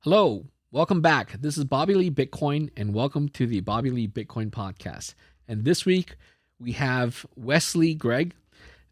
Hello, welcome back. This is Bobby Lee Bitcoin, and welcome to the Bobby Lee Bitcoin podcast. And this week we have Wesley Gregg,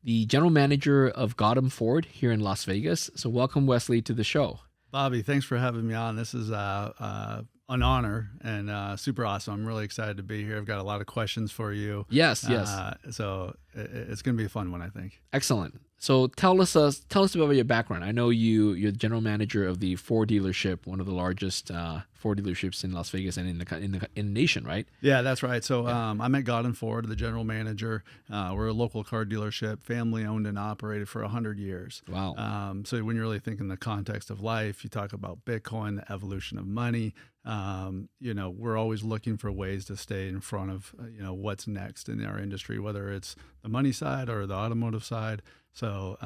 the general manager of Gaudin Ford here in Las Vegas. So, welcome, Wesley, to the show. Bobby, thanks for having me on. This is an honor and super awesome. I'm really excited to be here. I've got a lot of questions for you. Yes. So it's going to be a fun one, I think. Excellent. So tell us about your background. I know you're the general manager of the Ford dealership, one of the largest Ford dealerships in Las Vegas and in the nation, right? Yeah, that's right. So I'm at Gaudin Ford, the general manager. We're a local car dealership, family owned and operated for 100 years. Wow. So when you really think in the context of life, you talk about Bitcoin, the evolution of money. We're always looking for ways to stay in front of what's next in our industry, whether it's the money side or the automotive side. So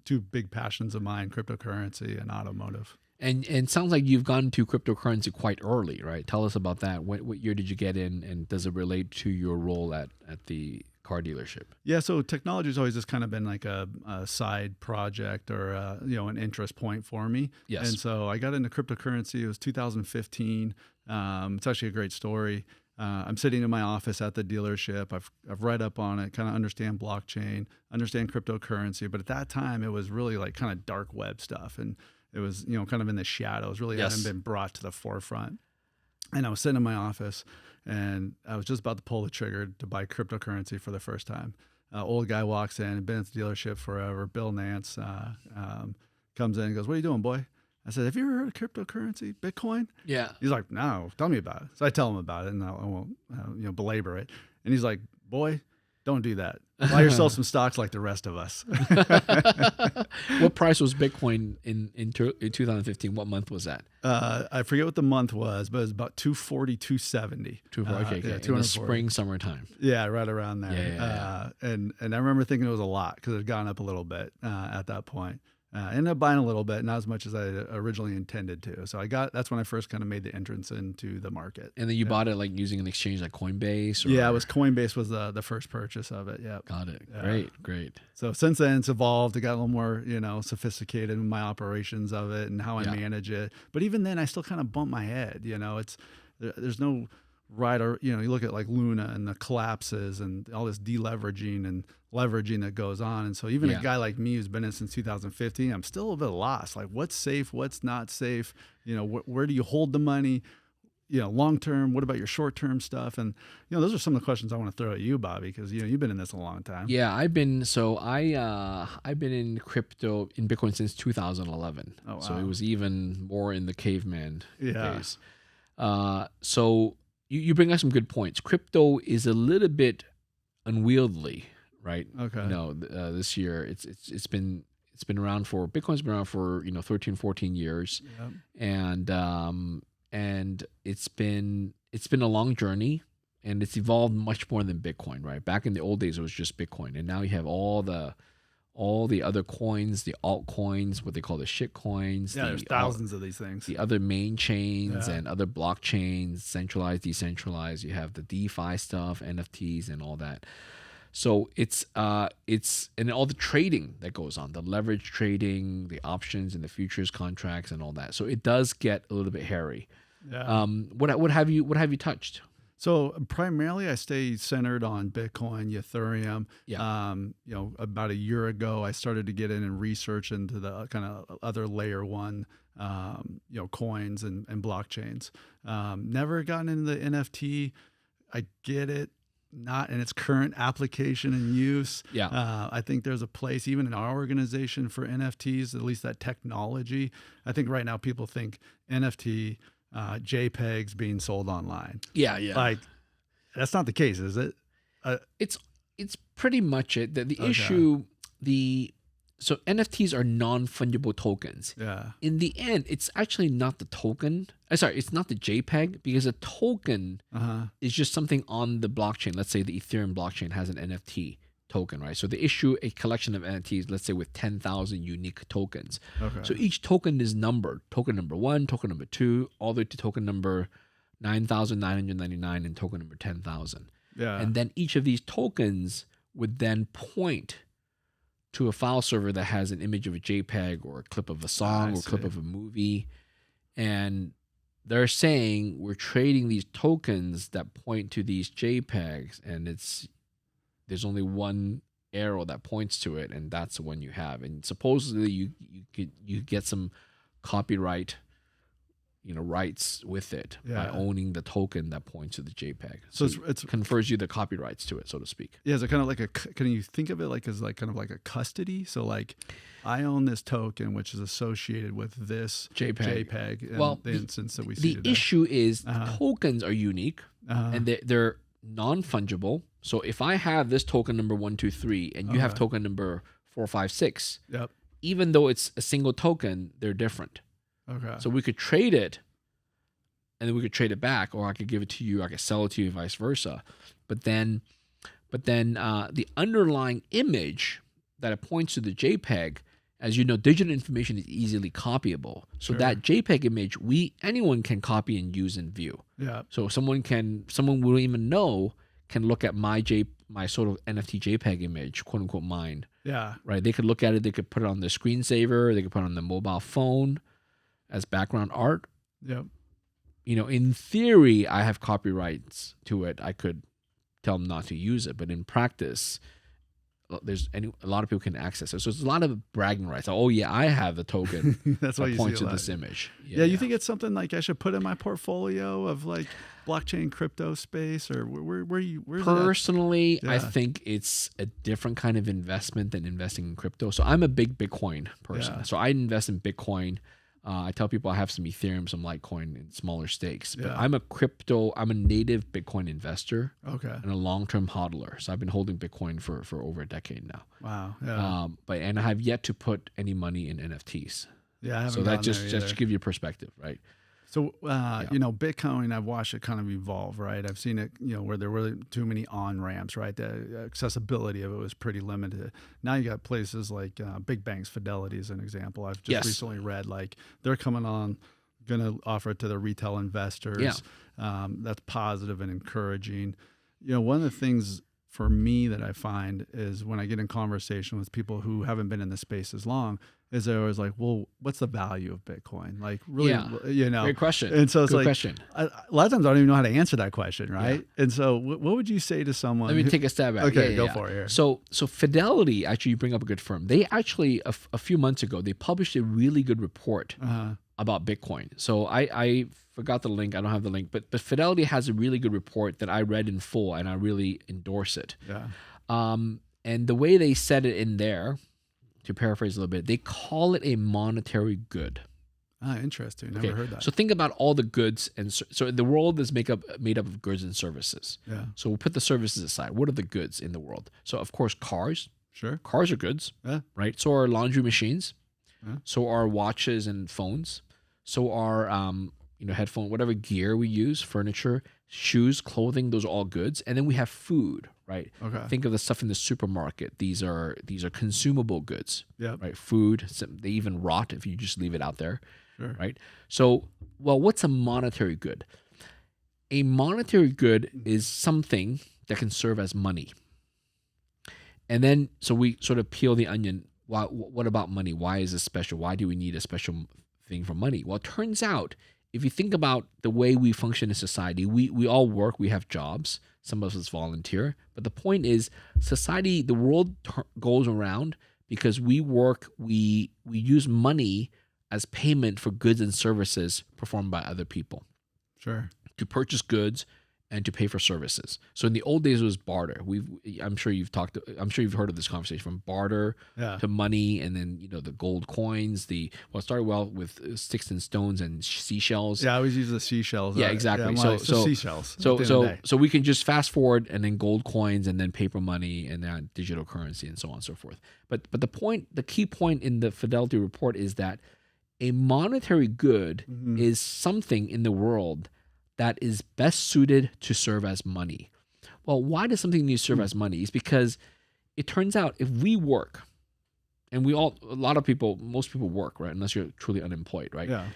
two big passions of mine: cryptocurrency and automotive. And it sounds like you've gone to cryptocurrency quite early, right? Tell us about that. What year did you get in, and does it relate to your role at the car dealership? Yeah, so technology has always just kind of been like a side project or an interest point for me. Yes. And so I got into cryptocurrency. It was 2015. It's actually a great story. I'm sitting in my office at the dealership. I've read up on it, kind of understand blockchain, understand cryptocurrency. But at that time, it was really like kind of dark web stuff, and it was kind of in the shadows. Really hadn't been brought to the forefront. And I was sitting in my office, and I was just about to pull the trigger to buy cryptocurrency for the first time. Old guy walks in, been at the dealership forever. Bill Nance comes in and goes, "What are you doing, boy?" I said, "Have you ever heard of cryptocurrency, Bitcoin?" Yeah. He's like, "No, tell me about it." So I tell him about it, and I won't belabor it. And he's like, "Boy, don't do that. Buy yourself some stocks like the rest of us." What price was Bitcoin in 2015? What month was that? I forget what the month was, but it was about 240, 270. Okay. In the spring, summertime. Yeah, right around there. Yeah. And I remember thinking it was a lot because it had gone up a little bit at that point. Ended up buying a little bit, not as much as I originally intended to. So that's when I first kind of made the entrance into the market. And then you bought it like using an exchange like Coinbase? Or? Yeah, it was Coinbase was the first purchase of it. Yeah. Got it. Great. So since then it's evolved. It got a little more, sophisticated in my operations of it and how I manage it. But even then I still kind of bump my head, there's no right or, you look at like Luna and the collapses and all this deleveraging and leveraging that goes on. And so even a guy like me who's been in since 2015, I'm still a bit lost. Like what's safe, what's not safe? Where do you hold the money? Long term, what about your short term stuff? And, those are some of the questions I want to throw at you, Bobby, because, you've been in this a long time. Yeah, I've been in crypto, in Bitcoin since 2011. Oh, wow. So it was even more in the caveman days. So you bring up some good points. Crypto is a little bit unwieldy, right? Okay. This year it's been around for Bitcoin's been around for 13, 14 years, and it's been a long journey, and it's evolved much more than Bitcoin, right? Back in the old days, it was just Bitcoin, and now you have all the other coins, the altcoins, what they call the shit coins. Yeah, there's thousands of these things. The other main chains and other blockchains, centralized, decentralized. You have the DeFi stuff, NFTs, and all that. So it's and all the trading that goes on, the leverage trading, the options and the futures contracts, and all that. So it does get a little bit hairy. Yeah. What have you touched? So primarily I stay centered on Bitcoin, Ethereum. Yeah. About a year ago, I started to get in and research into the kind of other layer one, coins and blockchains. Never gotten into the NFT. I get it. Not in its current application and use. Yeah. I think there's a place even in our organization for NFTs, at least that technology. I think right now people think NFT, JPEGs being sold online. Yeah. Like that's not the case, is it? It's pretty much it. The issue, so NFTs are non-fungible tokens. Yeah. In the end, it's actually not the token. It's not the JPEG, because a token is just something on the blockchain. Let's say the Ethereum blockchain has an NFT token, right? So they issue a collection of NFTs, let's say with 10,000 unique tokens. Okay. So each token is numbered. Token number 1, token number 2, all the way to token number 9,999 and token number 10,000. Yeah. And then each of these tokens would then point to a file server that has an image of a JPEG or a clip of a song or a clip of a movie. And they're saying we're trading these tokens that point to these JPEGs, and there's only one arrow that points to it, and that's the one you have. And supposedly you get some copyright, rights with it by owning the token that points to the JPEG. So it confers you the copyrights to it, so to speak. Yeah, so kind of like can you think of it like as like kind of like a custody? So like I own this token which is associated with this JPEG in the instance that we see today. The issue is tokens are unique and they're non-fungible. So if I have this token number 123 and you have token number 456, even though it's a single token, they're different. Okay. So we could trade it, and then we could trade it back, or I could give it to you, I could sell it to you, vice versa. But then the underlying image that it points to the JPEG, as you know, digital information is easily copyable. So that JPEG image, anyone can copy and use and view. Yeah. So someone we don't even know can look at my sort of NFT JPEG image, quote unquote mine. Yeah. Right. They could look at it. They could put it on the screensaver. They could put it on the mobile phone as background art. Yep. In theory, I have copyrights to it. I could tell them not to use it, but in practice, a lot of people can access it. So it's a lot of bragging rights. Oh yeah, I have the token. That's why you points see to this image. Yeah, you think it's something like I should put in my portfolio of like blockchain crypto space, or where's personally, I think it's a different kind of investment than investing in crypto. So I'm a big Bitcoin person. Yeah. So I invest in Bitcoin. I tell people I have some Ethereum, some Litecoin in smaller stakes, but I'm a native Bitcoin investor and a long-term hodler. So I've been holding Bitcoin for over a decade now. Wow. Yeah. And I have yet to put any money in NFTs. Yeah. I haven't so that just to give you perspective, right? So, Bitcoin, I've watched it kind of evolve, right? I've seen it, where there were really too many on-ramps, right? The accessibility of it was pretty limited. Now you got places like big banks, Fidelity is an example. I've just recently read, like, they're coming on, going to offer it to the retail investors. Yeah. That's positive and encouraging. One of the things for me that I find is when I get in conversation with people who haven't been in the space as long, is they're always like, well, what's the value of Bitcoin? Like, really, Great question. And so it's Good like, question. A lot of times I don't even know how to answer that question, right? Yeah. And so what would you say to someone? Let me take a stab at it. Okay, go for it here. So Fidelity, actually, you bring up a good firm. They actually, a few months ago, they published a really good report about Bitcoin. So I forgot the link. I don't have the link, but Fidelity has a really good report that I read in full, and I really endorse it. Yeah. And the way they said it in there, to paraphrase a little bit, they call it a monetary good. Interesting. Never heard that. So think about all the goods, and so the world is made up of goods and services. Yeah. So we'll put the services aside. What are the goods in the world? So of course, cars. Sure. Cars are goods. Yeah. Right. So are laundry machines. Yeah. So are watches and phones. So are headphone, whatever gear we use, furniture, shoes, clothing. Those are all goods. And then we have food. Right. Okay. Think of the stuff in the supermarket. These are consumable goods. Yeah. Right. Food. They even rot if you just leave it out there. Sure. Right. So, what's a monetary good? A monetary good is something that can serve as money. And then, so we sort of peel the onion. What about money? Why is this special? Why do we need a special thing for money? Well, it turns out, if you think about the way we function in society, we all work. We have jobs. Some of us volunteer. But the point is, society, the world goes around because we work, we use money as payment for goods and services performed by other people. Sure. To purchase goods and to pay for services. So in the old days, it was barter. I'm sure you've heard of this conversation, from barter to money, and then the gold coins. It started with sticks and stones and seashells. Yeah, I always use the seashells. Yeah, exactly. So seashells. So we can just fast forward, and then gold coins, and then paper money, and then digital currency, and so on and so forth. But the key point in the Fidelity report is that a monetary good is something in the world that is best suited to serve as money. Well, why does something need to serve as money? It's because it turns out if we work, and most people work, right? Unless you're truly unemployed, right? Yeah.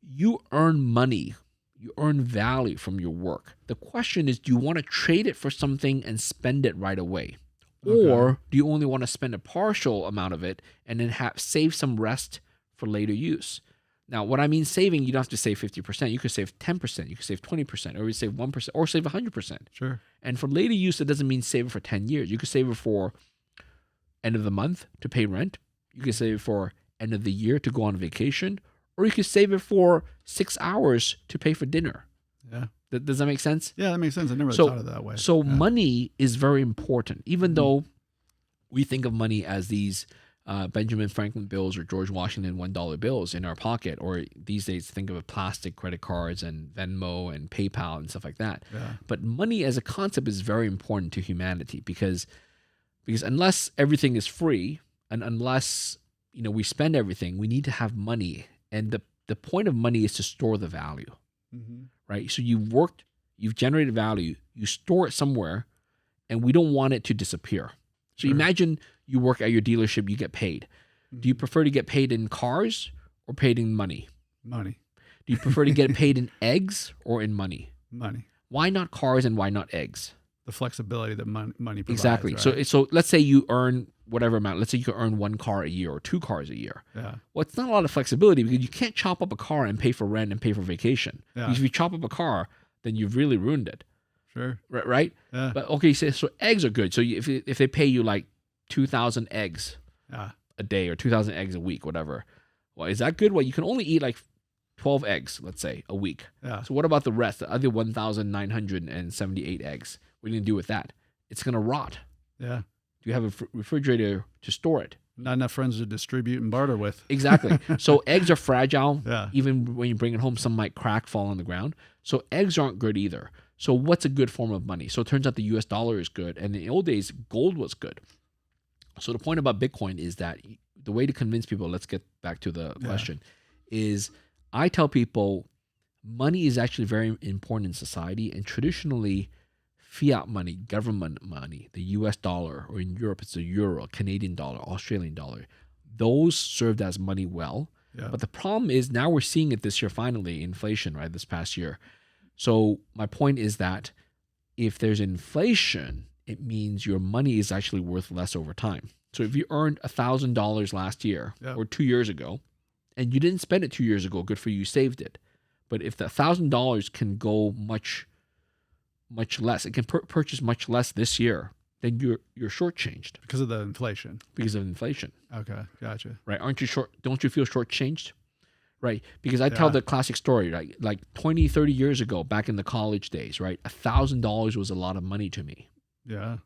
You earn money, you earn value from your work. The question is, do you want to trade it for something and spend it right away? Or do you only want to spend a partial amount of it and then save some rest for later use? Now, what I mean saving, you don't have to save 50%. You could save 10%. You could save 20%, or you save 1%, or save 100%. Sure. And for later use, it doesn't mean save it for 10 years. You could save it for end of the month to pay rent. You could save it for end of the year to go on vacation, or you could save it for 6 hours to pay for dinner. Yeah. Does that make sense? Yeah, that makes sense. I never thought of it that way. So money is very important, even though we think of money as these Benjamin Franklin bills or George Washington $1 bills in our pocket, or these days think of it plastic credit cards and Venmo and PayPal and stuff like that. Yeah. But money as a concept is very important to humanity because unless everything is free and unless we spend everything, we need to have money. And the point of money is to store the value, right? So you've generated value, you store it somewhere, and we don't want it to disappear. So imagine you work at your dealership, you get paid. Do you prefer to get paid in cars or paid in money? Money. Do you prefer to get paid in eggs or in money? Money. Why not cars and why not eggs? The flexibility that money provides. Exactly. Right? So let's say you earn whatever amount. Let's say you could earn 1 car a year or 2 cars a year. Yeah. Well, it's not a lot of flexibility because you can't chop up a car and pay for rent and pay for vacation. Yeah. Because if you chop up a car, then you've really ruined it. Sure. Right? Yeah. But okay, so eggs are good. So if they pay you like 2,000 eggs a day or 2,000 eggs a week, whatever. Well, is that good? Well, you can only eat like 12 eggs, let's say, a week. Yeah. So what about the rest, the other 1,978 eggs? What are you going to do with that? It's going to rot. Yeah. Do you have a refrigerator to store it? Not enough friends to distribute and barter with. Exactly. So eggs are fragile. Yeah. Even when you bring it home, some might crack, fall on the ground. So eggs aren't good either. So what's a good form of money? So it turns out the US dollar is good. And in the old days, gold was good. So the point about Bitcoin is that the way to convince people, let's get back to the question, is I tell people money is actually very important in society. And traditionally, fiat money, government money, the US dollar, or in Europe, it's the euro, Canadian dollar, Australian dollar, those served as money well. Yeah. But the problem is now we're seeing it this year, finally, inflation, right, this past year. So my point is that if there's inflation, it means your money is actually worth less over time. So if you earned $1,000 last year or 2 years ago, and you didn't spend it 2 years ago, good for you, you saved it. But if the $1,000 can go much less, it can purchase much less this year, then you're shortchanged Because of the inflation. because of inflation, Okay, gotcha. right? Aren't you short? Don't you feel shortchanged? Right, because I tell the classic story, right? Like 20, 30 years ago, back in the college days, right? $1,000 was a lot of money to me. Yeah.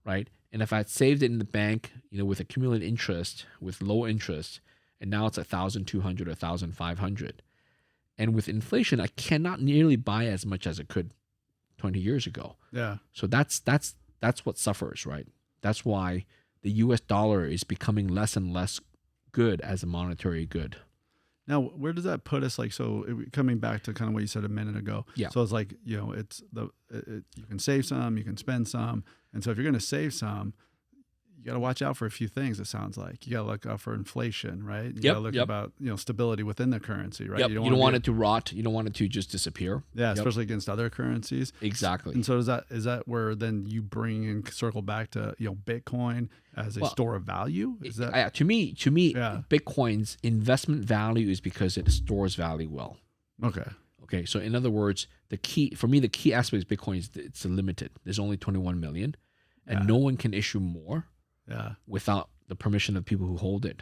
Right? And if I had saved it in the bank, with accumulated interest, with low interest, and now it's 1,200 or 1,500. And with inflation, I cannot nearly buy as much as it could 20 years ago. Yeah. So that's what suffers, right? That's why the US dollar is becoming less and less good as a monetary good. Now, where does that put us? Like, so coming back to kind of what you said a minute ago. Yeah. So it's like, it's you can save some, you can spend some. And so if you're going to save some, you got to watch out for a few things. It sounds like you got to look out for inflation, right? You got to look about, stability within the currency, right? Yep. You don't want it to rot. You don't want it to just disappear. Yeah. Especially against other currencies. Exactly. And so is that where then you bring in, circle back to, Bitcoin as a store of value? Is that to me, Bitcoin's investment value is because it stores value well. Okay. So in other words, the key aspect of Bitcoin is it's limited. There's only 21 million, and no one can issue more without the permission of people who hold it,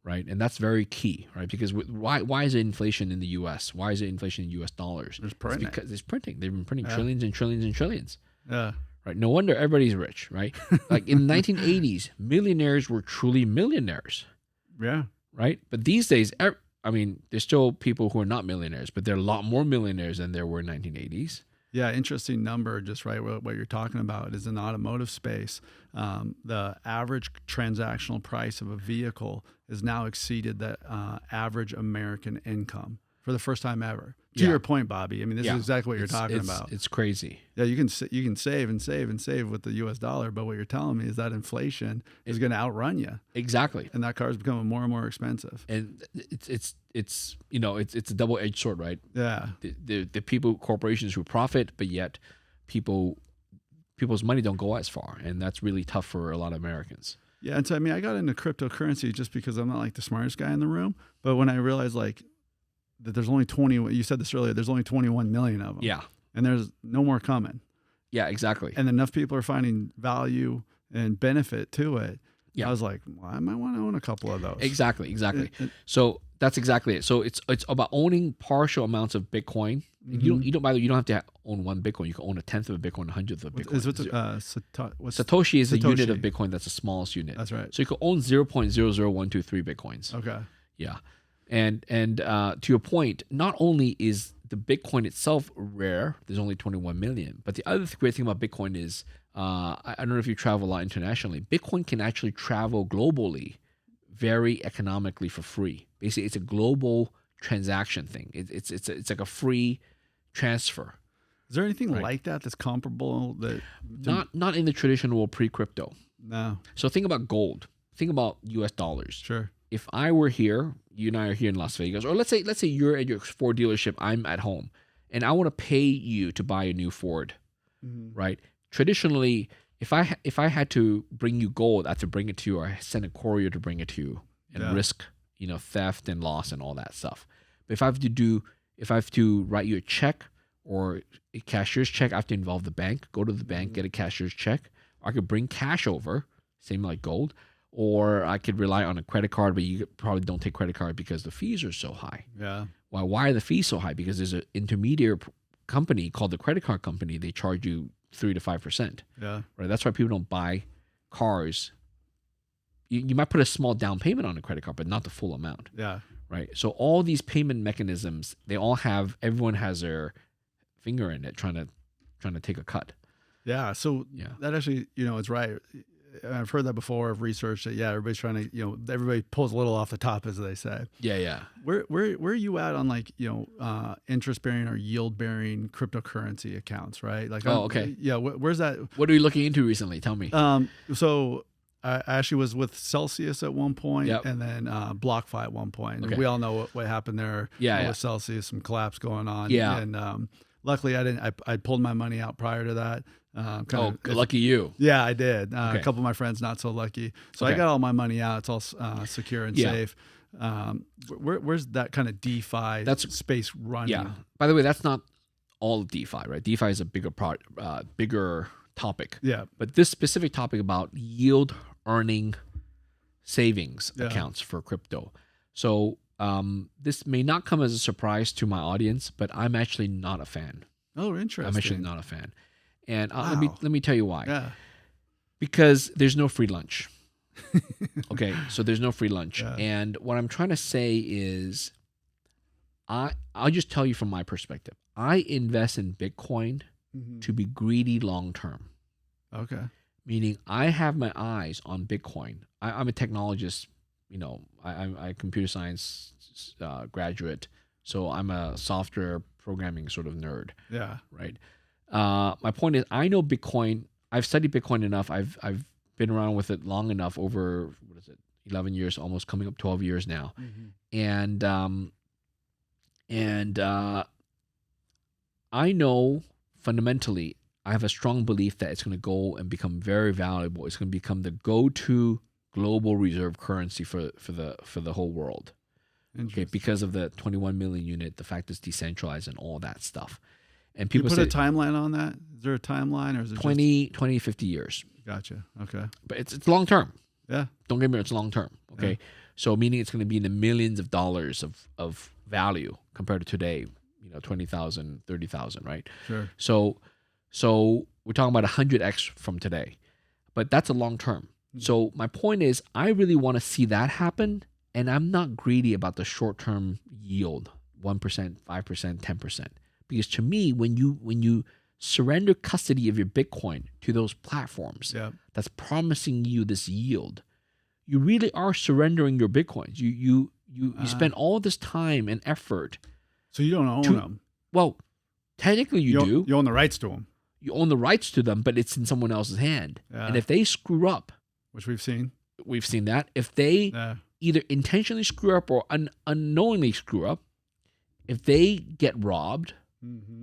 right? And that's very key, right? Because why is it inflation in the U.S.? Why is it inflation in U.S. dollars? It's printing. It's because it's printing. They've been printing trillions and trillions and trillions. Yeah. Right. No wonder everybody's rich, right? Like in the 1980s, millionaires were truly millionaires. Yeah. Right. But these days, there's still people who are not millionaires, but there are a lot more millionaires than there were in 1980s. Yeah, interesting number, just right what you're talking about is in the automotive space. The average transactional price of a vehicle has now exceeded the average American income for the first time ever. To your point, Bobby, this is exactly what you're talking about. It's crazy. Yeah, you can save and save and save with the U.S. dollar, but what you're telling me is that inflation is going to outrun you. Exactly. And that car is becoming more and more expensive. And it's a double-edged sword, right? Yeah. The corporations who profit, but yet people's money don't go as far, and that's really tough for a lot of Americans. Yeah, and so I mean, I got into cryptocurrency just because I'm not like the smartest guy in the room. But when I realized like that there's only 20, you said this earlier, there's only 21 million of them. Yeah. And there's no more coming. Yeah, exactly. And enough people are finding value and benefit to it. Yeah. I was like, well, I might want to own a couple of those. Exactly. So that's exactly it. So it's about owning partial amounts of Bitcoin. Mm-hmm. You don't have to own one Bitcoin. You can own a tenth of a Bitcoin, 100th of a Bitcoin. Satoshi is a unit of Bitcoin. That's the smallest unit. That's right. So you could own 0.00123 Bitcoins. Okay. Yeah. And to your point, not only is the Bitcoin itself rare, there's only 21 million, but the other great thing about Bitcoin is, I don't know if you travel a lot internationally, Bitcoin can actually travel globally very economically for free. Basically, it's a global transaction thing. It's like a free transfer. Is there anything like that that's comparable? Not in the traditional pre-crypto. No. So think about gold. Think about US dollars. Sure. If I were here, you and I are here in Las Vegas, or let's say you're at your Ford dealership, I'm at home, and I want to pay you to buy a new Ford, right? Traditionally, if I had to bring you gold, I have to bring it to you, or send a courier to bring it to you, and risk theft and loss and all that stuff. But if I have to write you a check or a cashier's check, I have to involve the bank. Go to the bank, get a cashier's check. I could bring cash over, same like gold. Or I could rely on a credit card, but you probably don't take credit card because the fees are so high. Yeah. Why are the fees so high? Because there's an intermediary company called the credit card company. They charge you 3 to 5%. Yeah. Right. That's why people don't buy cars. You might put a small down payment on a credit card, but not the full amount. Yeah. Right. So all these payment mechanisms, everyone has their finger in it, trying to take a cut. Yeah. So that actually, it's right. I've heard that before. I've researched it. Yeah, everybody's trying to, everybody pulls a little off the top, as they say. Yeah. Where are you at on like, interest bearing or yield bearing cryptocurrency accounts, right? Like, okay. Yeah. Where's that? What are you looking into recently? Tell me. So I actually was with Celsius at one point, and then BlockFi at one point. Okay. We all know what happened there. With Celsius, some collapse going on. Yeah. And luckily, I pulled my money out prior to that. Lucky you. Yeah, I did. A couple of my friends not so lucky. So I got all my money out. It's all secure and safe. Where's that kind of DeFi space running? Yeah. By the way, that's not all of DeFi, right? DeFi is a bigger topic. Yeah. But this specific topic about yield earning savings accounts for crypto. So this may not come as a surprise to my audience, but I'm actually not a fan. Oh, interesting. I'm actually not a fan. And let me tell you why. Yeah. Because there's no free lunch. Okay, so there's no free lunch. Yeah. And what I'm trying to say is, I'll just tell you from my perspective. I invest in Bitcoin to be greedy long term. Okay. Meaning I have my eyes on Bitcoin. I'm a technologist. I'm a computer science graduate, so I'm a software programming sort of nerd. Yeah. Right. My point is, I know Bitcoin. I've studied Bitcoin enough. I've been around with it long enough, over 11 years, almost coming up 12 years now, and I know fundamentally, I have a strong belief that it's going to go and become very valuable. It's going to become the go-to global reserve currency for the whole world. Okay, because of the 21 million unit, the fact it's decentralized and all that stuff. And people put a timeline on that? Is there a timeline, or is it 20, 50 years? Gotcha. Okay. But it's long term. Yeah. Don't get me wrong, it's long term. Okay. Yeah. So meaning it's going to be in the millions of dollars of value compared to today, 20,000, 30,000, right? Sure. So we're talking about 100x from today. But that's a long term. So my point is, I really want to see that happen, and I'm not greedy about the short term yield, 1%, 5%, 10%. Because to me, when you surrender custody of your Bitcoin to those platforms that's promising you this yield, you really are surrendering your Bitcoins. You spend all this time and effort. So you don't own them. Well, technically you do. You own the rights to them. You own the rights to them, but it's in someone else's hand. Yeah. And if they screw up, which we've seen that. If they either intentionally screw up or unknowingly screw up, if they get robbed,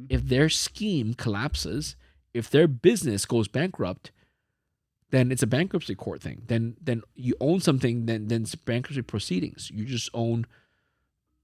if their scheme collapses, if their business goes bankrupt, then it's a bankruptcy court thing. Then you own something, then it's bankruptcy proceedings. You just own.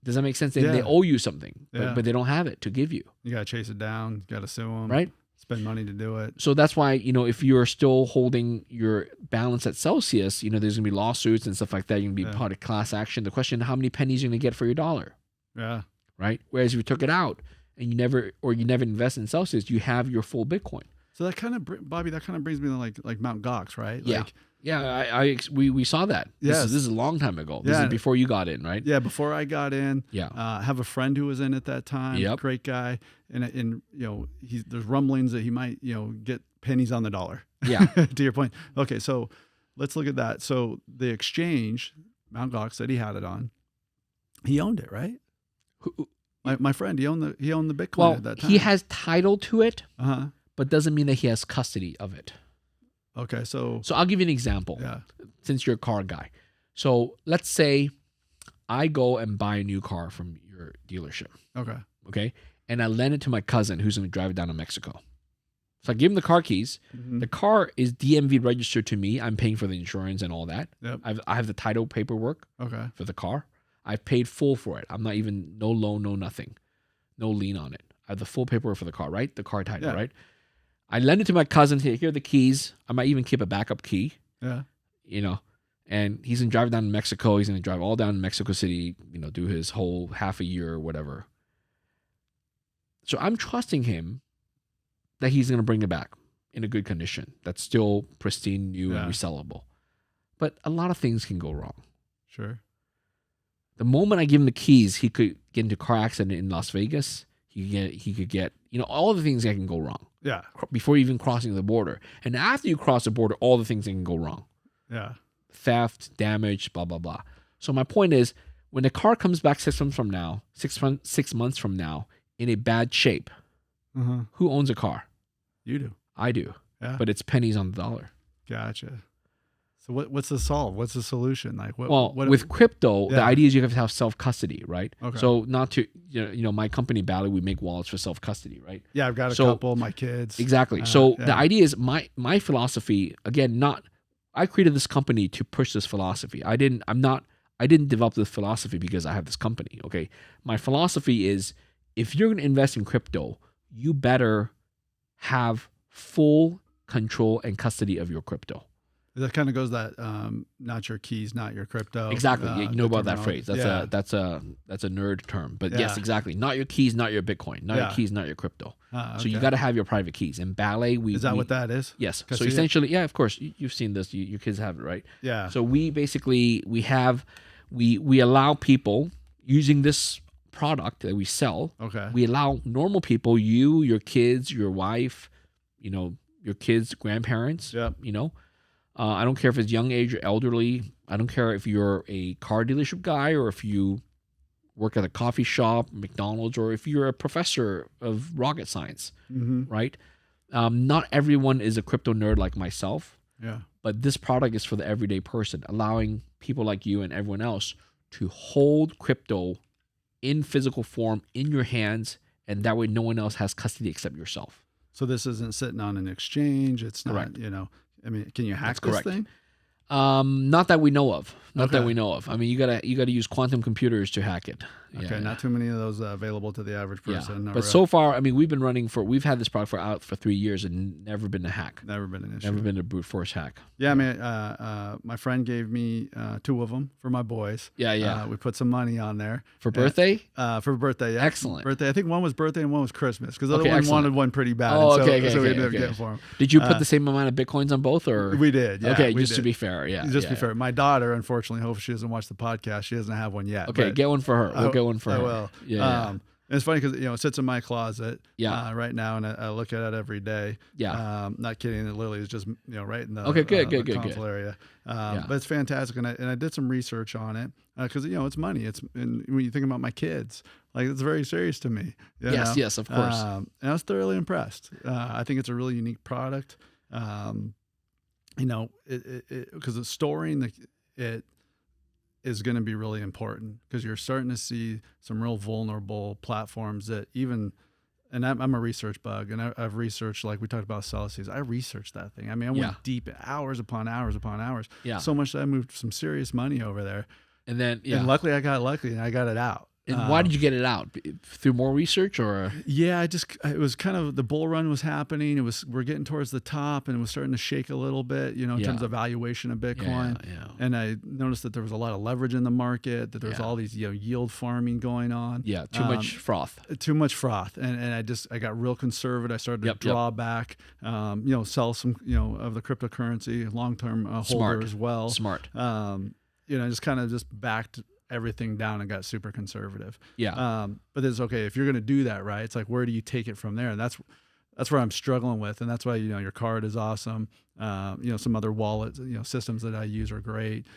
Does that make sense? They owe you something, but they don't have it to give you. You got to chase it down. You got to sue them. Right. Spend money to do it. So that's why, if you're still holding your balance at Celsius, there's going to be lawsuits and stuff like that. You're going to be part of class action. The question, how many pennies you're going to get for your dollar? Yeah. Right. Whereas if you took it out and you never invest in Celsius, you have your full Bitcoin. So that kind of, Bobby, that kind of brings me to like Mount Gox, right? Yeah. Like, yeah, we saw that. Yes. This is a long time ago. This is before you got in, right? Yeah, before I got in. Yeah. I have a friend who was in at that time. Yep. Great guy. And there's rumblings that he might, get pennies on the dollar. Yeah. To your point. Okay, so let's look at that. So the exchange, Mount Gox, said he had it on. He owned it, right? My friend, he owned the Bitcoin at that time. He has title to it, Uh-huh. but doesn't mean that he has custody of it. Okay, so I'll give you an example. Yeah. Since you're a car guy. So let's say I go and buy a new car from your dealership. Okay. And I lend it to my cousin who's going to drive it down to Mexico. So I give him the car keys. Mm-hmm. The car is DMV registered to me. I'm paying for the insurance and all that. Yep. I have the title paperwork for the car. I've paid full for it. I'm not even, no loan, no nothing. No lien on it. I have the full paperwork for the car, right? The car title, right? I lend it to my cousin. Here are the keys. I might even keep a backup key. Yeah. And he's going to drive down to Mexico. He's going to drive all down to Mexico City, do his whole half a year or whatever. So I'm trusting him that he's going to bring it back in a good condition. That's still pristine, new, and resellable. But a lot of things can go wrong. Sure. The moment I give him the keys, he could get into a car accident in Las Vegas. He could get, all the things that can go wrong. Yeah. Before even crossing the border. And after you cross the border, all the things that can go wrong. Yeah. Theft, damage, blah, blah, blah. So my point is, when the car comes back 6 months from now, 6 months from now, in a bad shape, who owns a car? You do. I do. Yeah. But it's pennies on the dollar. Gotcha. So what's the solve? What's the solution? Like with crypto, the idea is you have to have self-custody, right? Okay. So not to, my company, Bally, we make wallets for self-custody, right? Yeah, I've got a couple, my kids. Exactly. The idea is my philosophy, again, I created this company to push this philosophy. I didn't develop this philosophy because I have this company, okay? My philosophy is, if you're going to invest in crypto, you better have full control and custody of your crypto. That kind of goes that not your keys, not your crypto. Exactly. You know about that phrase. That's a nerd term. But yes, exactly. Not your keys, not your Bitcoin. Not your keys, not your crypto. Okay. So you got to have your private keys. In Ballet, is that what that is? Yes. So essentially, yeah, of course, you've seen this. Your kids have it, right? Yeah. So we basically we allow people using this product that we sell. Okay. We allow normal people, you, your kids, your wife, your kids' grandparents. Yep. I don't care if it's young age or elderly. I don't care if you're a car dealership guy or if you work at a coffee shop, McDonald's, or if you're a professor of rocket science, right? Not everyone is a crypto nerd like myself. Yeah. But this product is for the everyday person, allowing people like you and everyone else to hold crypto in physical form in your hands, and that way no one else has custody except yourself. So this isn't sitting on an exchange. It's not, Correct. Can you hack That's this thing? Not that we know of. Okay. I mean, you gotta use quantum computers to hack it. Okay, not too many of those available to the average person. But so far, I mean, we've been had this product out for 3 years and never been a hack. Never been an issue. Never been a brute force hack. Yeah, I mean, my friend gave me 2 of them for my boys. Yeah. We put some money on there For birthday? For birthday, yeah. Excellent. Birthday. I think one was birthday and one was Christmas because the other Okay, one excellent. wanted one pretty bad. Oh, so we okay. ended up getting for him. Did you put the same amount of Bitcoins on both, or we did? Yeah, okay, we just did. to be fair, Just be fair. My daughter, unfortunately, hopefully she doesn't watch the podcast. She doesn't have one yet. Okay, get one for her. We'll get one for her. I will. Yeah. And it's funny because it sits in my closet right now, and I look at it every day. Yeah. Not kidding. It literally is just right in the good. console area. But it's fantastic, and I did some research on it because it's money. And when you think about my kids, like it's very serious to me. Yes, of course. And I was thoroughly impressed. I think it's a really unique product. Because it's storing it is going to be really important because you're starting to see some real vulnerable platforms that even and I'm a research bug, and I've researched, like we talked about Celsius. I researched that thing. I mean, I went deep, hours upon hours upon hours. Yeah. So much that I moved some serious money over there. And then, And luckily I got lucky and I got it out. And why did you get it out? Through more research, or? Yeah, it was kind of, the bull run was happening. We're getting towards the top, and it was starting to shake a little bit, in terms of valuation of Bitcoin. Yeah. And I noticed that there was a lot of leverage in the market, that there was all these, yield farming going on. Yeah, too much froth. Too much froth. And I got real conservative. I started to draw back, sell some, of the cryptocurrency, long-term holder as well. Smart. Just kind of just backed everything down and got super conservative. Yeah. But it's okay if you're going to do that, right? It's like, where do you take it from there? And that's where I'm struggling with. And that's why, your card is awesome. Some other wallets, systems that I use are great.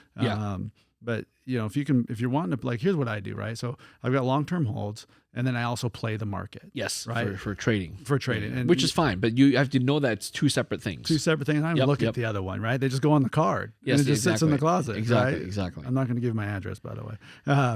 But if you're wanting to, like, here's what I do, right? So I've got long-term holds, and then I also play the market. Yes. Right. For trading. And which is fine, but you have to know that it's two separate things. I don't even look at the other one, right? They just go on the card. Yes, and it just sits in the closet. Exactly. Right? Exactly. I'm not going to give my address, by the way.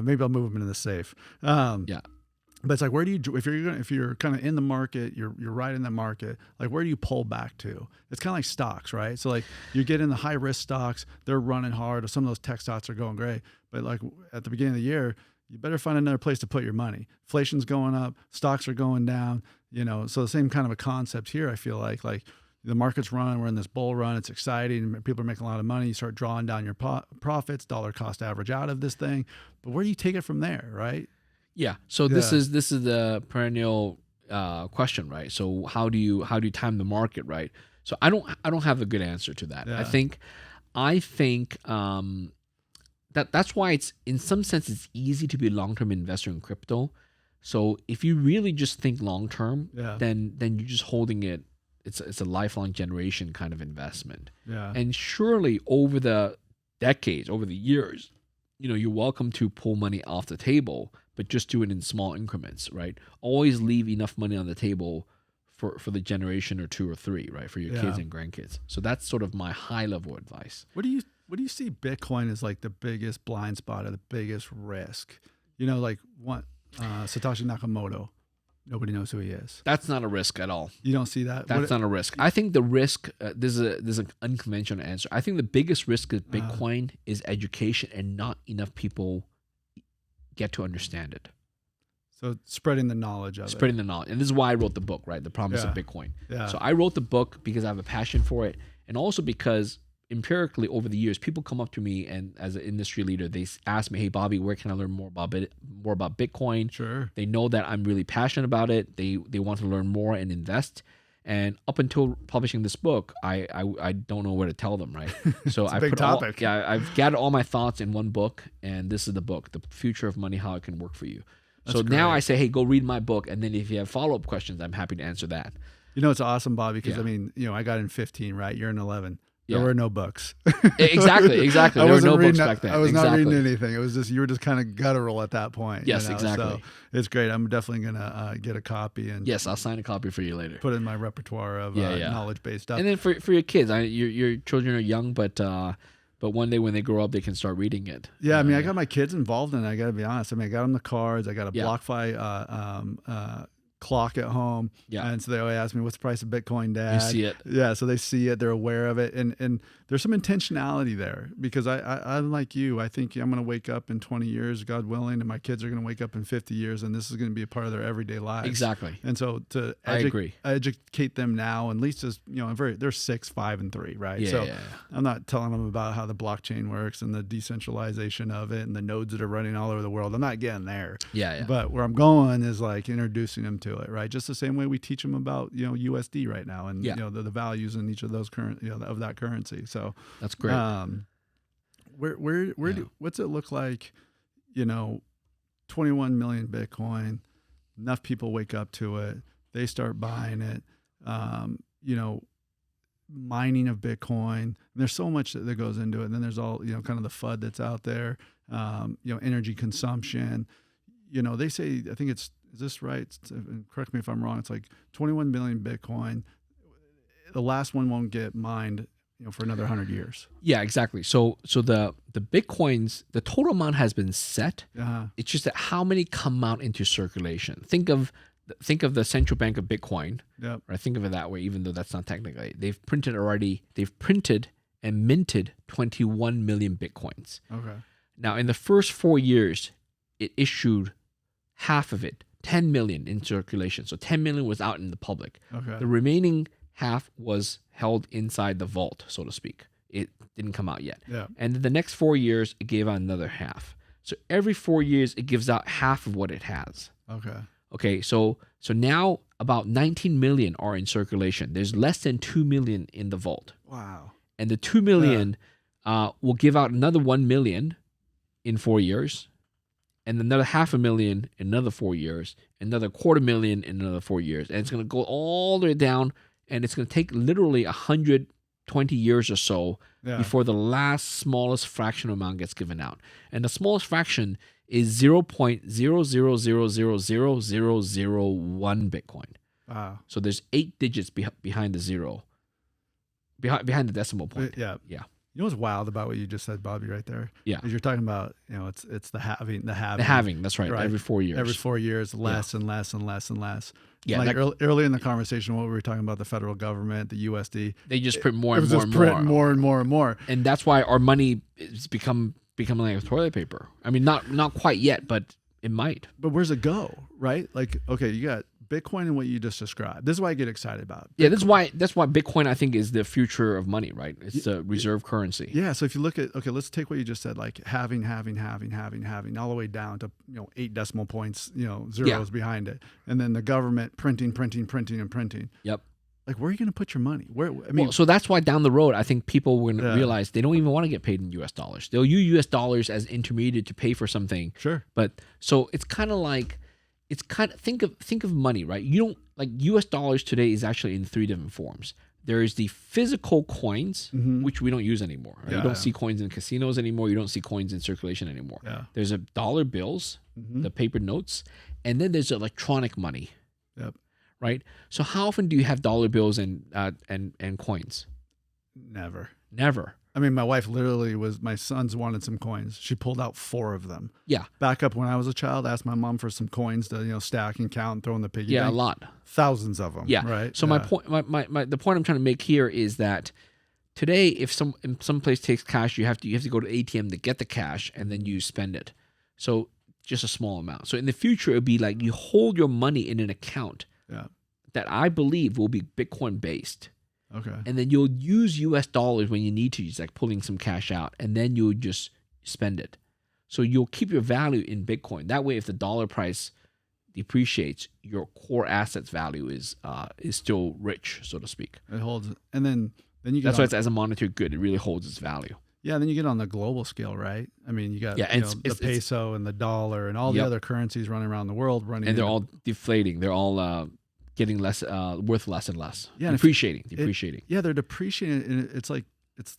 Maybe I'll move them into the safe. But it's like, where do you, if you're kind of in the market, you're right in the market, like, where do you pull back to? It's kind of like stocks, right? So like, you get in the high risk stocks, they're running hard, or some of those tech stocks are going great. But like at the beginning of the year, you better find another place to put your money. Inflation's going up, stocks are going down, so the same kind of a concept here. I feel like the market's running, we're in this bull run, it's exciting, people are making a lot of money. You start drawing down your profits, dollar cost average out of this thing. But where do you take it from there, right? Yeah. So this is the perennial question, right? So how do you time the market, right? So I don't have a good answer to that. Yeah. I think that's why it's, in some sense, it's easy to be a long-term investor in crypto. So if you really just think long-term, then you're just holding it. It's a lifelong generation kind of investment. Yeah. And surely over the decades, over the years, you're welcome to pull money off the table, but just do it in small increments, right? Always leave enough money on the table for the generation or two or three, right? For your kids and grandkids. So that's sort of my high level advice. What do you see Bitcoin as like the biggest blind spot or the biggest risk? Like what Satoshi Nakamoto, nobody knows who he is. That's not a risk at all. You don't see that? That's not a risk. I think the risk, there's an unconventional answer. I think the biggest risk of Bitcoin is education, and not enough people get to understand it. So spreading the knowledge of it. Spreading the knowledge. And this is why I wrote the book, right? The Promise of Bitcoin. Yeah. So I wrote the book because I have a passion for it, and also because empirically over the years, people come up to me, and as an industry leader, they ask me, "Hey, Bobby, where can I learn more about Bitcoin?" Sure. They know that I'm really passionate about it. They want to learn more and invest. And up until publishing this book, I don't know where to tell them, right? So I put topic. I've gathered all my thoughts in one book, and this is the book, The Future of Money: How It Can Work for You. So now I say, hey, go read my book, and then if you have follow-up questions, I'm happy to answer that. It's awesome, Bobby, because I got in 15, right? You're in 11. There were no books. Exactly. There were no books back then. I was not reading anything. It was just, you were just kind of guttural at that point. Yes, exactly. So it's great. I'm definitely going to get a copy. And yes, I'll sign a copy for you later. Put in my repertoire of knowledge-based stuff. And then for your kids, your children are young, but one day when they grow up, they can start reading it. Yeah, I got my kids involved in it. I got to be honest. I got them the cards. I got a BlockFi clock at home. Yeah. And so they always ask me, what's the price of Bitcoin, Dad? You see it. Yeah. So they see it. They're aware of it. And there's some intentionality there, because I'm like you. I think I'm going to wake up in 20 years, God willing, and my kids are going to wake up in 50 years, and this is going to be a part of their everyday lives. Exactly. And so to educate them now, and at least as, they're 6, 5, and 3, right? I'm not telling them about how the blockchain works and the decentralization of it and the nodes that are running all over the world. I'm not getting there. Yeah. But where I'm going is like introducing them to it, right? Just the same way we teach them about, USD right now, and the values in each of those of that currency. So that's great. What's it look like? 21 million Bitcoin, enough people wake up to it, they start buying it. Mining of Bitcoin. And there's so much that goes into it. And then there's all, kind of the FUD that's out there, energy consumption. They say, I think is this right? Correct me if I'm wrong. It's like 21 billion Bitcoin. The last one won't get mined, for another 100 years. Yeah, exactly. So the Bitcoins, the total amount has been set. Uh-huh. It's just that how many come out into circulation. Think of think of the central bank of Bitcoin. Yep. Right? Think of it that way, even though that's not technically. They've printed and minted 21 million Bitcoins. Okay. Now, in the first 4 years, it issued half of it, 10 million in circulation. So 10 million was out in the public. Okay. The remaining half was held inside the vault, so to speak. It didn't come out yet. Yeah. And then the next 4 years, it gave out another half. So every 4 years, it gives out half of what it has. Okay. Okay, so now about 19 million are in circulation. There's less than 2 million in the vault. Wow. And the 2 million will give out another 1 million in 4 years, and another 500,000 in another 4 years, another 250,000 in another 4 years. And it's going to go all the way down, and it's going to take literally 120 years or so before the last smallest fractional amount gets given out. And the smallest fraction is 0.000000001 Bitcoin. Wow. So there's 8 digits behind the zero, behind the decimal point. Yeah. Yeah. You know what's wild about what you just said, Bobby, right there? Yeah. Is you're talking about, it's the halving. The halving, that's right. Every 4 years. Every 4 years, less and less and less and less. Yeah. Like earlier in the conversation, what we were talking about, the federal government, the USD. They just print more It and was more just and print more. more and more and more. And that's why our money is becoming like toilet paper. I mean, not quite yet, but it might. But where's it go, right? Like, okay, you got Bitcoin and what you just described. This is what I get excited about. Yeah, that's why Bitcoin, I think, is the future of money, right? It's a reserve currency. Yeah. So if you look at, okay, let's take what you just said, like halving, all the way down to 8 decimal points, zeros behind it, and then the government printing. Yep. Like, where are you going to put your money? So that's why down the road, I think people will realize they don't even want to get paid in U.S. dollars. They'll use U.S. dollars as intermediate to pay for something. Sure. But so it's kind of like, think of money, right? You don't, like, U.S. dollars today is actually in 3 different forms. There is the physical coins, which we don't use anymore. Right? You don't see coins in casinos anymore. You don't see coins in circulation anymore. Yeah. There's dollar bills, the paper notes, and then there's electronic money. Yep. Right. So how often do you have dollar bills and coins? Never. I mean, my wife literally my sons wanted some coins. She pulled out 4 of them. Yeah. Back up when I was a child, I asked my mom for some coins to, stack and count and throw in the piggy bank. Yeah, a lot. Thousands of them. Yeah. Right. So my point, the point I'm trying to make here is that today, if some place takes cash, you have to go to ATM to get the cash, and then you spend it. So just a small amount. So in the future, it'll be like you hold your money in an account that I believe will be Bitcoin based. Okay. And then you'll use US dollars when you need to, like pulling some cash out, and then you'll just spend it. So you'll keep your value in Bitcoin. That way, if the dollar price depreciates, your core assets value is still rich, so to speak. It holds, and then you get that's why it's as a monetary good. It really holds its value. Yeah, and then you get on the global scale, right? I mean, you got the peso and the dollar and all the other currencies running around the world and they're all deflating. They're all getting less, worth less and less. Yeah, depreciating. They're depreciating, and it's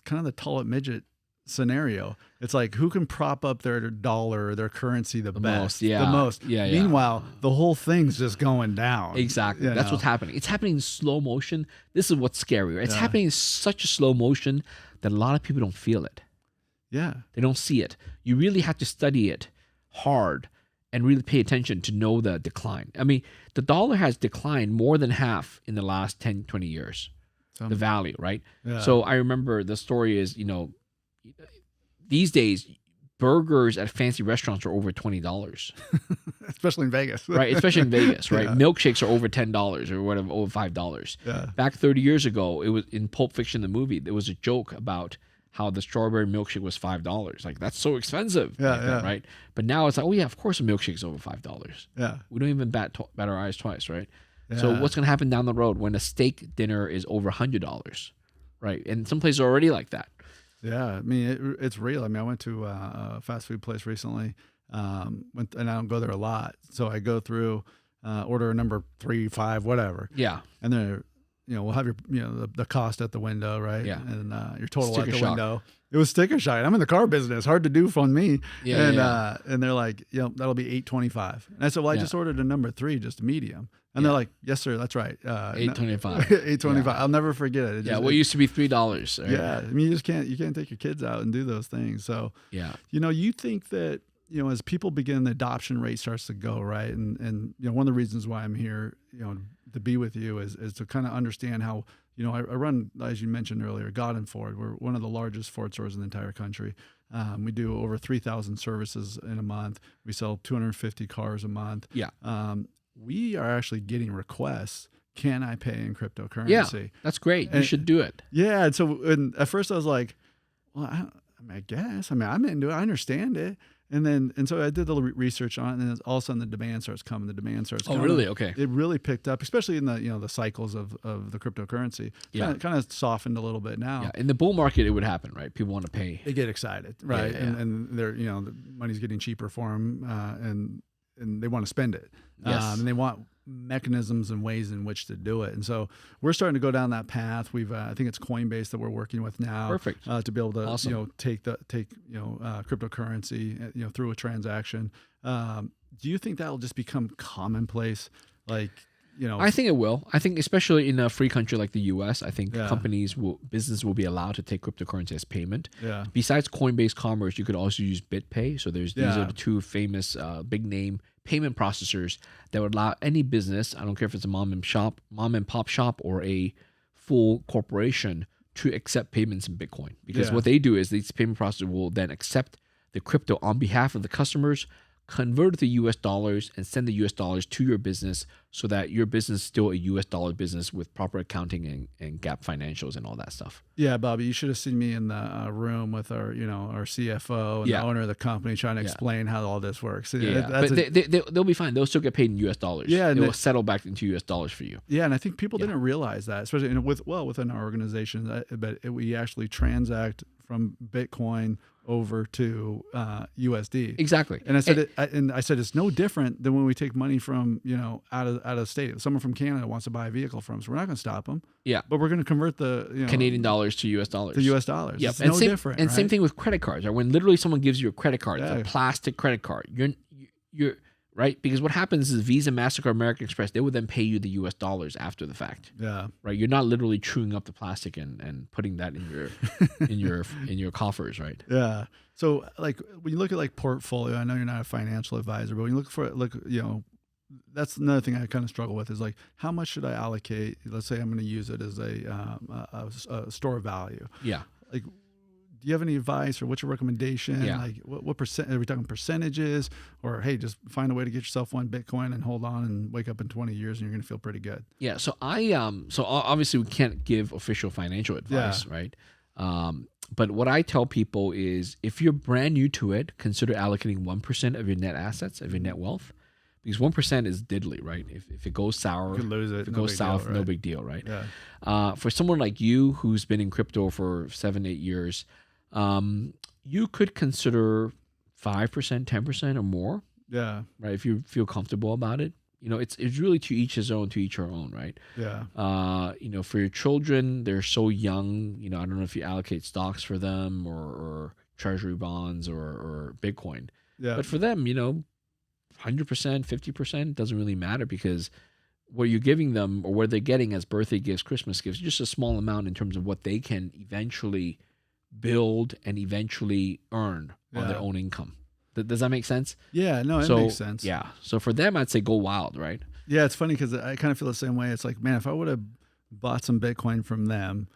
kind of the tall midget scenario. It's like, who can prop up their dollar or their currency the best? The most. Yeah. Meanwhile, the whole thing's just going down. Exactly. That's what's happening. It's happening in slow motion. This is what's scary. Right? It's happening in such a slow motion that a lot of people don't feel it. Yeah. They don't see it. You really have to study it hard and really pay attention to know the decline. I mean, the dollar has declined more than half in the last 10, 20 years, the value, right? Yeah. So I remember the story is, these days, burgers at fancy restaurants are over $20. Especially in Vegas. Right, especially in Vegas, right? Milkshakes are over $10 or whatever, over $5. Yeah. Back 30 years ago, it was in Pulp Fiction, the movie, there was a joke about how the strawberry milkshake was $5. Like, that's so expensive. Then, right? But now it's like, oh yeah, of course a milkshake's over $5. Yeah. We don't even bat our eyes twice, right? Yeah. So what's going to happen down the road when a steak dinner is over $100, right? And some places are already like that. Yeah, I mean, it's real. I mean, I went to a fast food place recently, and I don't go there a lot. So I go through, order number 3, 5, whatever. Yeah. And then, we'll have your, the cost at the window, right? Yeah. And your total Sticker at the shock. window. It was sticker shock. I'm in the car business. Hard to do on me. Yeah. And they're like, that'll be $8.25. And I said, well, I just ordered a number 3, just a medium. And they're like, yes, sir, that's right. $8.25. $8.25. I'll never forget it. What used to be $3. Right? Yeah. I mean, you can't take your kids out and do those things. So, yeah. You think that as people begin, the adoption rate starts to go right. And one of the reasons why I'm here, to be with you is to kind of understand how, I run, as you mentioned earlier, Gaudin Ford. We're one of the largest Ford stores in the entire country. We do over 3,000 services in a month. We sell 250 cars a month. Yeah. We are actually getting requests. Can I pay in cryptocurrency? Yeah, that's great. You should do it. Yeah. And at first I was like, well, I guess. I'm into it. I understand it. And so I did the research on it, and then all of a sudden the demand starts coming. The demand starts coming. Oh, really? Okay. It really picked up, especially in the cycles of the cryptocurrency. Yeah. Kind of softened a little bit now. Yeah. In the bull market, it would happen, right? People want to pay. They get excited, right? Yeah. And they're the money's getting cheaper for them, and they want to spend it. Yes. And they want mechanisms and ways in which to do it. And so we're starting to go down that path. We've I think it's Coinbase that we're working with now. Perfect. To be able to Awesome. take cryptocurrency through a transaction. Do you think that will just become commonplace? Like, I think it will. I think especially in a free country like the US, I think business will be allowed to take cryptocurrency as payment. Yeah. Besides Coinbase Commerce, you could also use BitPay. So these are the two famous big name payment processors that would allow any business, I don't care if it's a mom and pop shop or a full corporation, to accept payments in Bitcoin. Because what they do is these payment processors will then accept the crypto on behalf of the customers, convert it to US dollars, and send the US dollars to your business so that your business is still a US dollar business with proper accounting and GAAP financials and all that stuff. Yeah, Bobby, you should have seen me in the room with our CFO and the owner of the company trying to explain how all this works. But they'll be fine. They'll still get paid in US dollars. Yeah, and it will settle back into US dollars for you. Yeah, and I think people didn't realize that, especially within our organization, we actually transact from Bitcoin over to USD. Exactly. And I said it's no different than when we take money from out of state. If someone from Canada wants to buy a vehicle from us, we're not going to stop them. Yeah. But we're going to convert the Canadian dollars to US dollars. To US dollars. Yep. It's no different. And right? same thing with credit cards. Right? When literally someone gives you a credit card, it's a plastic credit card. You're right? Because what happens is Visa, MasterCard, American Express, they would then pay you the US dollars after the fact. Yeah. Right? You're not literally chewing up the plastic and putting that in your coffers, right? Yeah. So like when you look at portfolio, I know you're not a financial advisor, but when you look that's another thing I kind of struggle with is how much should I allocate? Let's say I'm going to use it as a store of value. Yeah. Do you have any advice or what's your recommendation? Yeah. What percent, are we talking percentages, or hey, just find a way to get yourself one Bitcoin and hold on and wake up in 20 years and you're going to feel pretty good. Yeah. So so obviously we can't give official financial advice, right? But what I tell people is if you're brand new to it, consider allocating 1% of your net assets, of your net wealth, because 1% is diddly, right? If it goes sour, you could lose it. If it goes south, no big deal, right? Yeah. For someone like you who's been in crypto for 7-8 years, you could consider 5%, 10% or more. Yeah. Right. If you feel comfortable about it, it's really to each his own, to each her own, right? Yeah. For your children, they're so young. I don't know if you allocate stocks for them or treasury bonds or Bitcoin. Yeah. But for them, 100%, 50% doesn't really matter because what you're giving them or what they're getting as birthday gifts, Christmas gifts, just a small amount in terms of what they can eventually build and eventually earn on their own income. Does that make sense? Yeah, no, it makes sense. Yeah. So for them, I'd say go wild, right? Yeah, it's funny because I kind of feel the same way. It's like, man, if I would have bought some Bitcoin from them,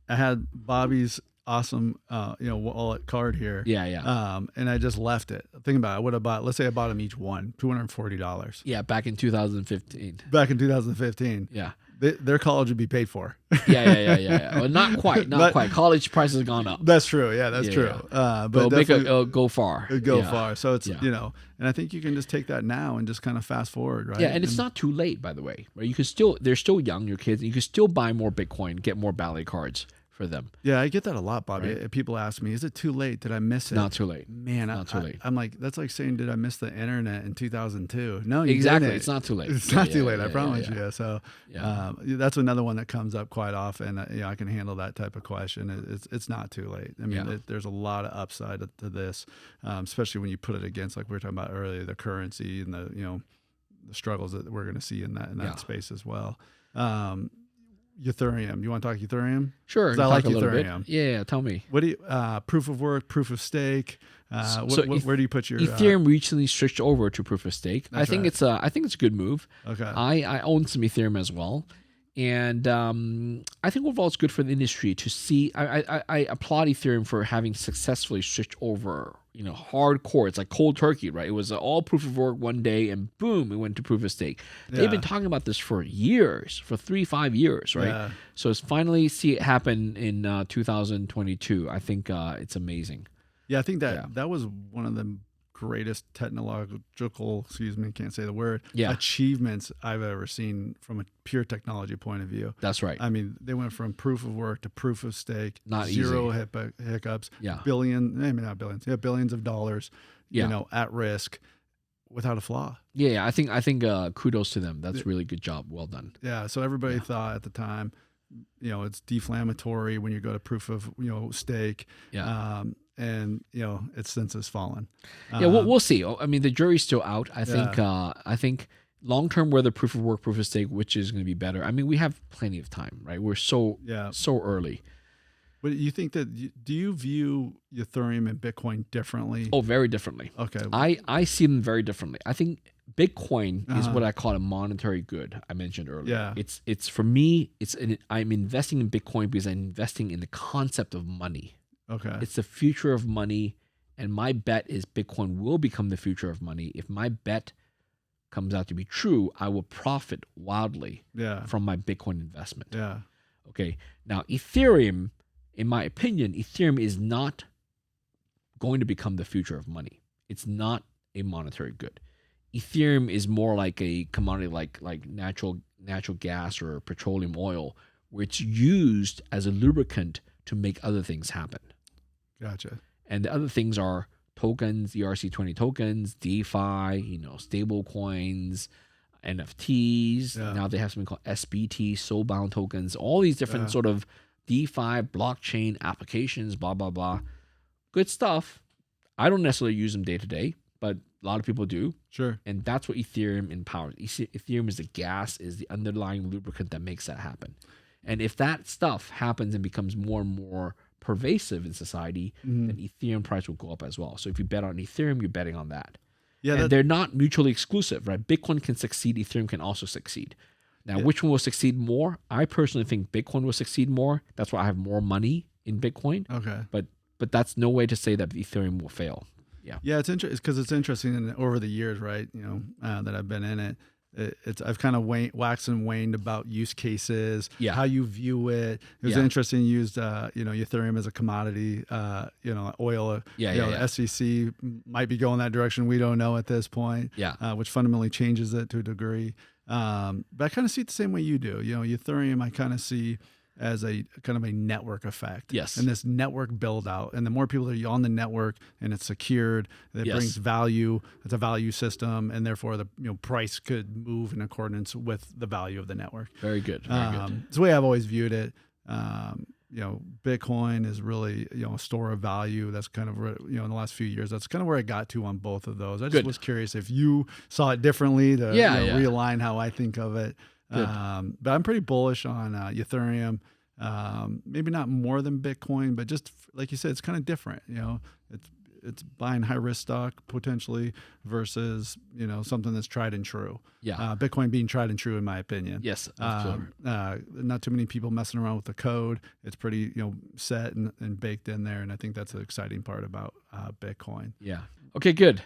I had Bobby's awesome, wallet card here. Yeah. And I just left it. Think about it. I would have let's say I bought them each one, $240. Yeah, back in 2015. Back in 2015. Yeah. Their college would be paid for. Yeah. Well, not quite. College prices have gone up. That's true. Yeah, that's true. But it'll go far. It'll go far. So it's, and I think you can just take that now and just kind of fast forward, right? Yeah, and it's not too late, by the way. Right? You can they're still young, your kids. You can still buy more Bitcoin, get more ballet cards for them. Yeah, I get that a lot, Bobby. Right? People ask me, is it too late? Did I miss it? Not too late. Man, not too late. I'm like, that's like saying, did I miss the internet in 2002? No, you exactly. didn't. It's not too late. It's not too late. I promise you. So that's another one that comes up quite often. I can handle that type of question. It's not too late. I mean, there's a lot of upside to this, especially when you put it against, like we were talking about earlier, the currency and the struggles that we're going to see in that space as well. Ethereum. You want to talk Ethereum? Sure. 'Cause I like talk a little bit. Ethereum. Yeah, tell me. What do you proof of work, proof of stake? Where do you put your Ethereum recently switched over to proof of stake. I think it's a good move. Okay. I own some Ethereum as well, and I think overall it's good for the industry to see. I applaud Ethereum for having successfully switched over. Hardcore. It's like cold turkey, right? It was all proof of work one day, and boom, it went to proof of stake. They've been talking about this for years, for 3-5 years, right? Yeah. So it's finally see it happen in 2022. I think it's amazing. Yeah, I think that was one of the greatest technological, can't say the word, achievements I've ever seen from a pure technology point of view. That's right. I mean, they went from proof of work to proof of stake, Not zero easy. hiccups, Yeah. billions of dollars, at risk without a flaw. Yeah, I think kudos to them. That's really good job. Well done. Yeah, so everybody thought at the time, it's deflammatory when you go to proof of, stake. Yeah. And its since has fallen. Yeah, we'll see. I mean, the jury's still out. I think long term, whether proof of work, proof of stake, which is going to be better. I mean, we have plenty of time, right? We're so early. But you think that do you view Ethereum and Bitcoin differently? Oh, very differently. Okay. I see them very differently. I think Bitcoin is what I call a monetary good. I mentioned earlier. Yeah. It's for me. I'm investing in Bitcoin because I'm investing in the concept of money. Okay. It's the future of money, and my bet is Bitcoin will become the future of money. If my bet comes out to be true, I will profit wildly from my Bitcoin investment. Yeah. Okay. Now, Ethereum, in my opinion, Ethereum is not going to become the future of money. It's not a monetary good. Ethereum is more like a commodity like natural gas or petroleum oil, where it's used as a lubricant to make other things happen. Gotcha. And the other things are tokens, ERC20 tokens, DeFi, stable coins, NFTs. Yeah. Now they have something called SBT, soul-bound tokens, all these different sort of DeFi, blockchain applications, blah, blah, blah. Good stuff. I don't necessarily use them day to day, but a lot of people do. Sure. And that's what Ethereum empowers. Ethereum is the gas, is the underlying lubricant that makes that happen. And if that stuff happens and becomes more and more pervasive in society, then Ethereum price will go up as well. So if you bet on Ethereum, you're betting on that. Yeah, and they're not mutually exclusive, right? Bitcoin can succeed, Ethereum can also succeed. Now, which one will succeed more? I personally think Bitcoin will succeed more. That's why I have more money in Bitcoin. Okay. But that's no way to say that Ethereum will fail. Yeah. Yeah, it's interesting because it's interesting, and over the years, right? That I've been in it. I've kind of waxed and waned about use cases, how you view it. It was interesting. You used, Ethereum as a commodity, oil. The SEC might be going that direction. We don't know at this point. Which fundamentally changes it to a degree. But I kind of see it the same way you do. Ethereum, I kind of see as a kind of a network effect. Yes. And this network build out. And the more people that are on the network and it's secured, it brings value. It's a value system, and therefore the price could move in accordance with the value of the network. Very good. Very good. It's the way I've always viewed it. Bitcoin is really, a store of value. That's kind of, in the last few years, that's kind of where I got to on both of those. I just was curious if you saw it differently to realign how I think of it. But I'm pretty bullish on Ethereum. Maybe not more than Bitcoin, but just like you said, it's kind of different. It's buying high risk stock potentially versus something that's tried and true. Bitcoin being tried and true in my opinion. Yes. Not too many people messing around with the code. It's pretty set and baked in there, and I think that's the exciting part about Bitcoin. Yeah. Okay. Good.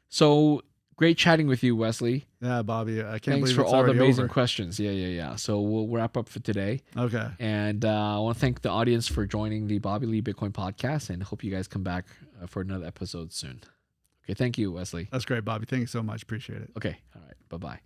So. Great chatting with you, Wesley. Yeah, Bobby. I can't Thanks believe for it's all the amazing over. questions. Yeah. So we'll wrap up for today. Okay. And I want to thank the audience for joining the Bobby Lee Bitcoin podcast, and hope you guys come back for another episode soon. Okay. Thank you, Wesley. That's great, Bobby. Thank you so much. Appreciate it. Okay. All right. Bye-bye.